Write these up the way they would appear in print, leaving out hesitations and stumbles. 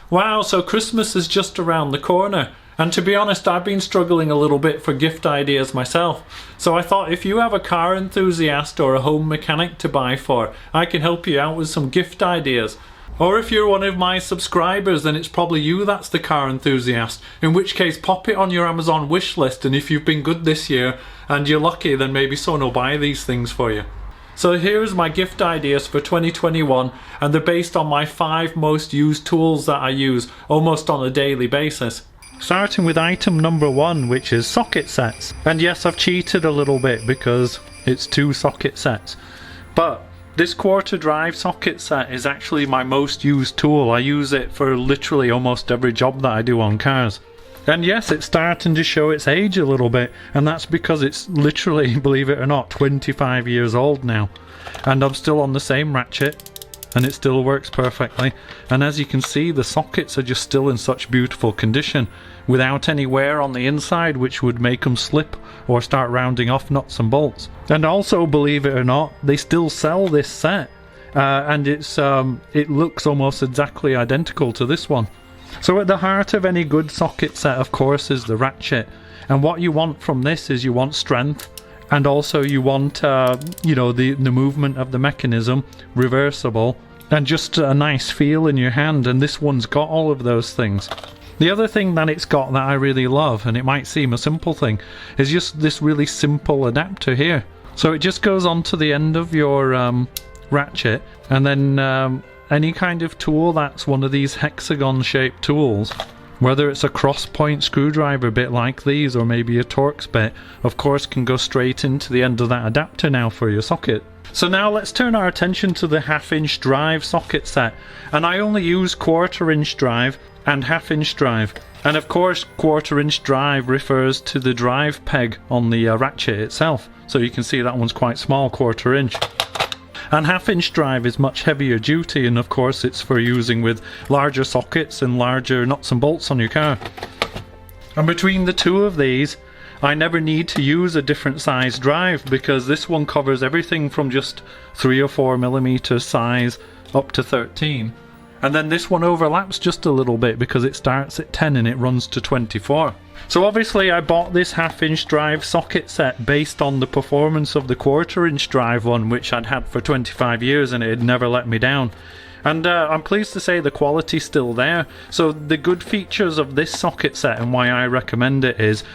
Wow, so Christmas is just around the corner. And to be honest, I've been struggling a little bit for gift ideas myself. So I thought if you have a car enthusiast or a home mechanic to buy for, I can help you out with some gift ideas. Or if you're one of my subscribers, then it's probably you that's the car enthusiast. In which case, pop it on your Amazon wish list, and if you've been good this year and you're lucky, then maybe someone will buy these things for you. So here's my gift ideas for 2021, and they're based on my 5 most used tools that I use almost on a daily basis. Starting with item number 1, which is socket sets. And yes, I've cheated a little bit because it's 2 socket sets. But this quarter drive socket set is actually my most used tool. I use it for literally almost every job that I do on cars. And yes, it's starting to show its age a little bit, and that's because it's literally, believe it or not, 25 years old now. And I'm still on the same ratchet, and it still works perfectly. And as you can see, the sockets are just still in such beautiful condition, without any wear on the inside which would make them slip or start rounding off nuts and bolts. And also, believe it or not, they still sell this set, and it looks almost exactly identical to this one. So at the heart of any good socket set, of course, is the ratchet. And what you want from this is you want strength, and also you want you know, the movement of the mechanism, reversible, and just a nice feel in your hand, and this one's got all of those things. The other thing that it's got that I really love, and it might seem a simple thing, is just this really simple adapter here. So it just goes onto the end of your ratchet, and then any kind of tool that's one of these hexagon shaped tools, whether it's a cross point screwdriver bit like these or maybe a Torx bit, of course can go straight into the end of that adapter now for your socket. So now let's turn our attention to the 1/2" drive socket set, and I only use 1/4" drive and 1/2" drive, and of course 1/4" drive refers to the drive peg on the ratchet itself, so you can see that one's quite small, 1/4". And 1/2" drive is much heavier duty, and of course it's for using with larger sockets and larger nuts and bolts on your car. And between the two of these, I never need to use a different size drive, because this one covers everything from just 3 or 4 millimeters size up to 13. And then this one overlaps just a little bit because it starts at 10 and it runs to 24. So obviously I bought this 1/2" drive socket set based on the performance of the 1/4" drive one, which I'd had for 25 years and it had never let me down. And I'm pleased to say the quality's still there. So the good features of this socket set and why I recommend it is,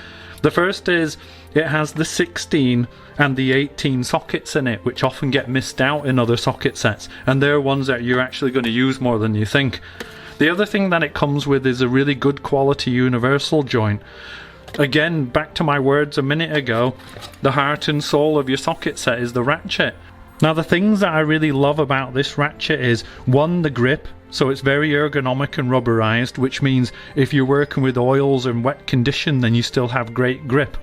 the first is it has the 16 and the 18 sockets in it, which often get missed out in other socket sets, and they're ones that you're actually going to use more than you think. The other thing that it comes with is a really good quality universal joint. Again, back to my words a minute ago, the heart and soul of your socket set is the ratchet. Now the things that I really love about this ratchet is, 1, the grip. So it's very ergonomic and rubberized, which means if you're working with oils and wet condition, then you still have great grip.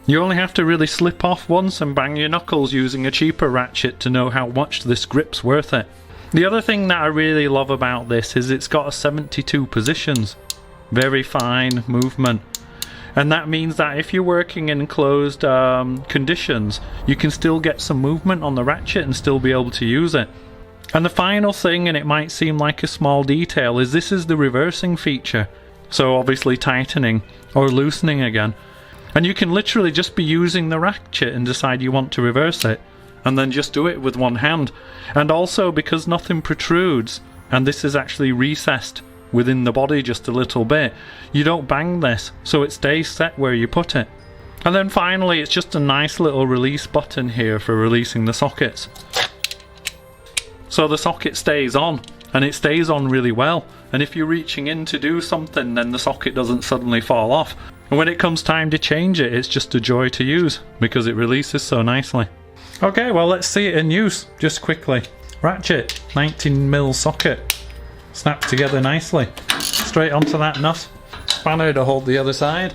You only have to really slip off once and bang your knuckles using a cheaper ratchet to know how much this grip's worth it. The other thing that I really love about this is it's got a 72 positions. Very fine movement. And that means that if you're working in closed conditions, you can still get some movement on the ratchet and still be able to use it. And the final thing, and it might seem like a small detail, is this is the reversing feature. So obviously tightening or loosening again. And you can literally just be using the ratchet and decide you want to reverse it, and then just do it with one hand. And also, because nothing protrudes, and this is actually recessed within the body just a little bit, you don't bang this, so it stays set where you put it. And then finally, it's just a nice little release button here for releasing the sockets. So the socket stays on, and it stays on really well, and if you're reaching in to do something, then the socket doesn't suddenly fall off. And when it comes time to change it, it's just a joy to use because it releases so nicely. Okay, well let's see it in use just quickly. Ratchet, 19mm socket, snaps together nicely. Straight onto that nut. Spanner to hold the other side.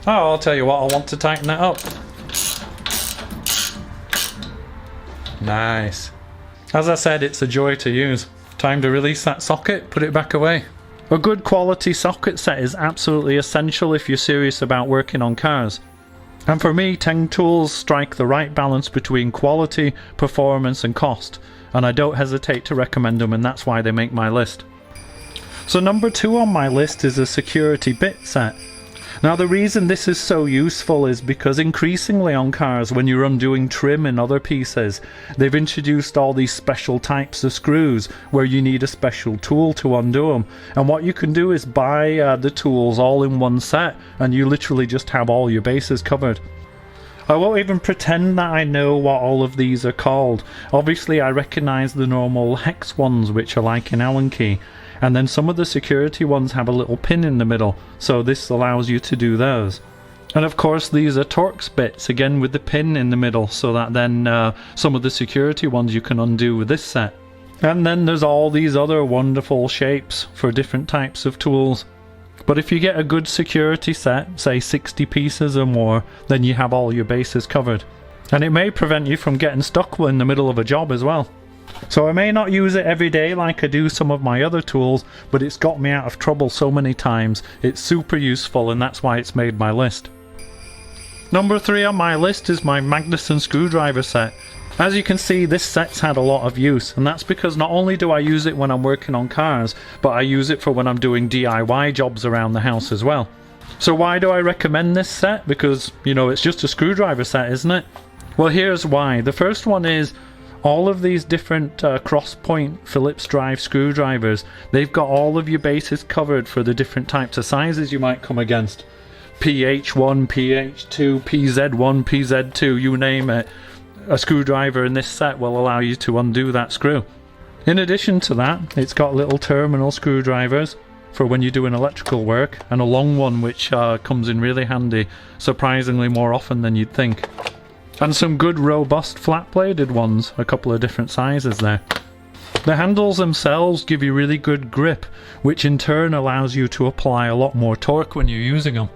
Oh, I'll tell you what, I want to tighten that up. Nice. As I said, it's a joy to use. Time to release that socket, put it back away. A good quality socket set is absolutely essential if you're serious about working on cars. And for me, Teng tools strike the right balance between quality, performance and cost. and I don't hesitate to recommend them, and that's why they make my list. So number 2 on my list is a security bit set. Now the reason this is so useful is because increasingly on cars, when you're undoing trim and other pieces, they've introduced all these special types of screws where you need a special tool to undo them. And what you can do is buy the tools all in one set, and you literally just have all your bases covered. I won't even pretend that I know what all of these are called. Obviously I recognise the normal hex ones, which are like an Allen key. And then some of the security ones have a little pin in the middle, so this allows you to do those. And of course these are Torx bits, again with the pin in the middle, so that then some of the security ones you can undo with this set. And then there's all these other wonderful shapes for different types of tools. But if you get a good security set, say 60 pieces or more, then you have all your bases covered. And it may prevent you from getting stuck in the middle of a job as well. So I may not use it every day like I do some of my other tools, but it's got me out of trouble so many times. It's super useful, and that's why it's made my list. Number 3 on my list is my Magnusson Screwdriver set. As you can see, this set's had a lot of use, and that's because not only do I use it when I'm working on cars, but I use it for when I'm doing DIY jobs around the house as well. So why do I recommend this set? Because, you know, it's just a screwdriver set, isn't it? Well, here's why. The first one is all of these different cross-point Phillips drive screwdrivers. They've got all of your bases covered for the different types of sizes you might come against. PH1, PH2, PZ1, PZ2, you name it. A screwdriver in this set will allow you to undo that screw. In addition to that, it's got little terminal screwdrivers for when you're doing electrical work, and a long one which comes in really handy, surprisingly more often than you'd think. And some good robust flat-bladed ones, a couple of different sizes there. The handles themselves give you really good grip, which in turn allows you to apply a lot more torque when you're using them.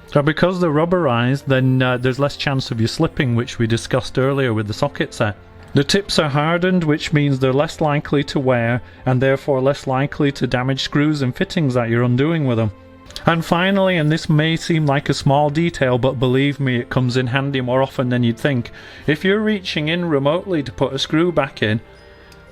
So because they're rubberized, then there's less chance of you slipping, which we discussed earlier with the socket set. The tips are hardened, which means they're less likely to wear, and therefore less likely to damage screws and fittings that you're undoing with them. And finally, and this may seem like a small detail, but believe me, it comes in handy more often than you'd think. If you're reaching in remotely to put a screw back in,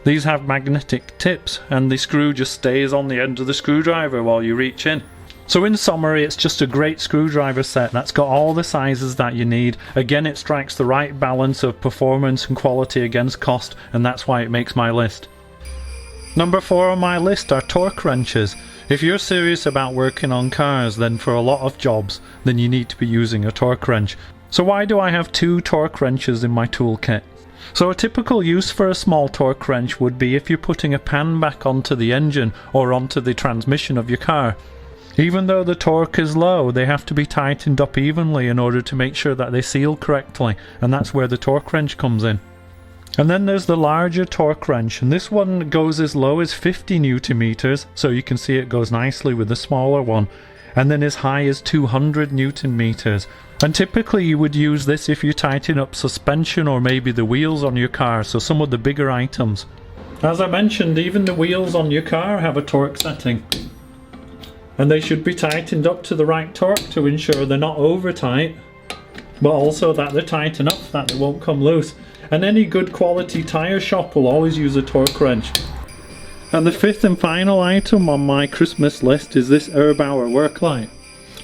these have magnetic tips, and the screw just stays on the end of the screwdriver while you reach in. So in summary, it's just a great screwdriver set that's got all the sizes that you need. Again, it strikes the right balance of performance and quality against cost, and that's why it makes my list. Number 4 on my list are torque wrenches. If you're serious about working on cars, then for a lot of jobs, then you need to be using a torque wrench. So why do I have 2 torque wrenches in my toolkit? So a typical use for a small torque wrench would be if you're putting a pan back onto the engine or onto the transmission of your car. Even though the torque is low, they have to be tightened up evenly in order to make sure that they seal correctly, and that's where the torque wrench comes in. And then there's the larger torque wrench, and this one goes as low as 50 Newton meters, so you can see it goes nicely with the smaller one, and then as high as 200 Newton meters. And typically you would use this if you tighten up suspension or maybe the wheels on your car, so some of the bigger items. As I mentioned, even the wheels on your car have a torque setting, and they should be tightened up to the right torque to ensure they're not over tight, but also that they're tight enough that they won't come loose. And any good quality tyre shop will always use a torque wrench. And the 5th and final item on my Christmas list is this Erbauer work light.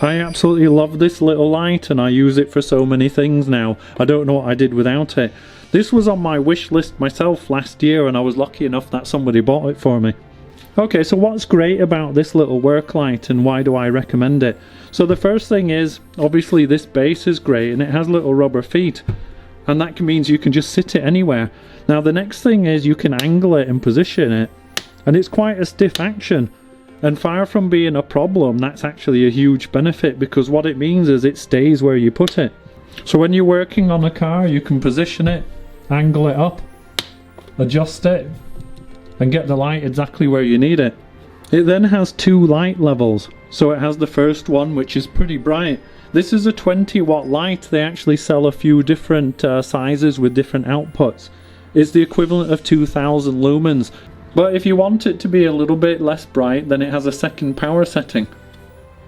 I absolutely love this little light, and I use it for so many things now. I don't know what I did without it. This was on my wish list myself last year, and I was lucky enough that somebody bought it for me. Okay, so what's great about this little work light and why do I recommend it? So the first thing is, obviously this base is great and it has little rubber feet, and that means you can just sit it anywhere. Now the next thing is you can angle it and position it, and it's quite a stiff action, and far from being a problem, that's actually a huge benefit, because what it means is it stays where you put it. So when you're working on a car, you can position it, angle it up, adjust it, and get the light exactly where you need it. It then has 2 light levels. So it has the first one, which is pretty bright. This is a 20 watt light. They actually sell a few different sizes with different outputs. It's the equivalent of 2000 lumens. But if you want it to be a little bit less bright, then it has a second power setting.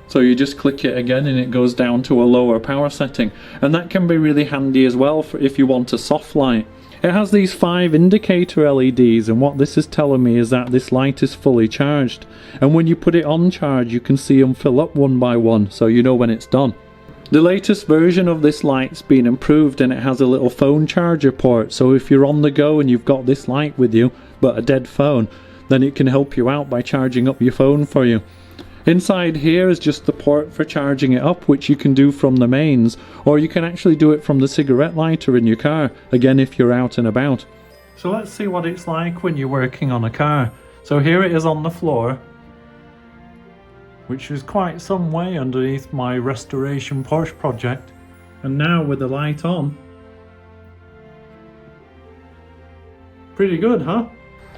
So you just click it again and it goes down to a lower power setting. And that can be really handy as well for if you want a soft light. It has these 5 indicator LEDs, and what this is telling me is that this light is fully charged, and when you put it on charge you can see them fill up one by one, so you know when it's done. The latest version of this light's been improved, and it has a little phone charger port, so if you're on the go and you've got this light with you but a dead phone, then it can help you out by charging up your phone for you. Inside here is just the port for charging it up, which you can do from the mains, or you can actually do it from the cigarette lighter in your car, again if you're out and about. So let's see what it's like when you're working on a car. So here it is on the floor, which is quite some way underneath my restoration Porsche project. And now with the light on, pretty good, huh?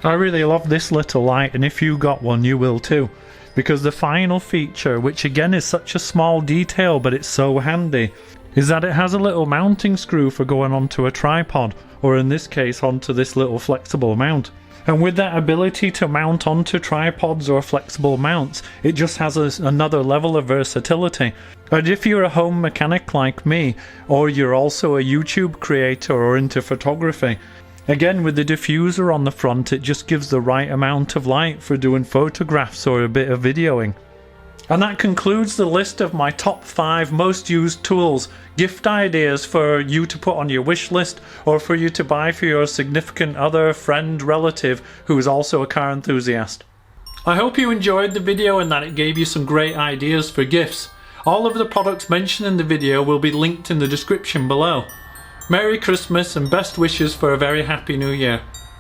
I really love this little light, and if you got one you will too. Because the final feature, which again is such a small detail but it's so handy, is that it has a little mounting screw for going onto a tripod, or in this case onto this little flexible mount. And with that ability to mount onto tripods or flexible mounts, it just has another level of versatility. And if you're a home mechanic like me, or you're also a YouTube creator or into photography, again with the diffuser on the front, it just gives the right amount of light for doing photographs or a bit of videoing. And that concludes the list of my top 5 most used tools, gift ideas for you to put on your wish list, or for you to buy for your significant other, friend, relative who is also a car enthusiast. I hope you enjoyed the video and that it gave you some great ideas for gifts. All of the products mentioned in the video will be linked in the description below. Merry Christmas and best wishes for a very happy New Year.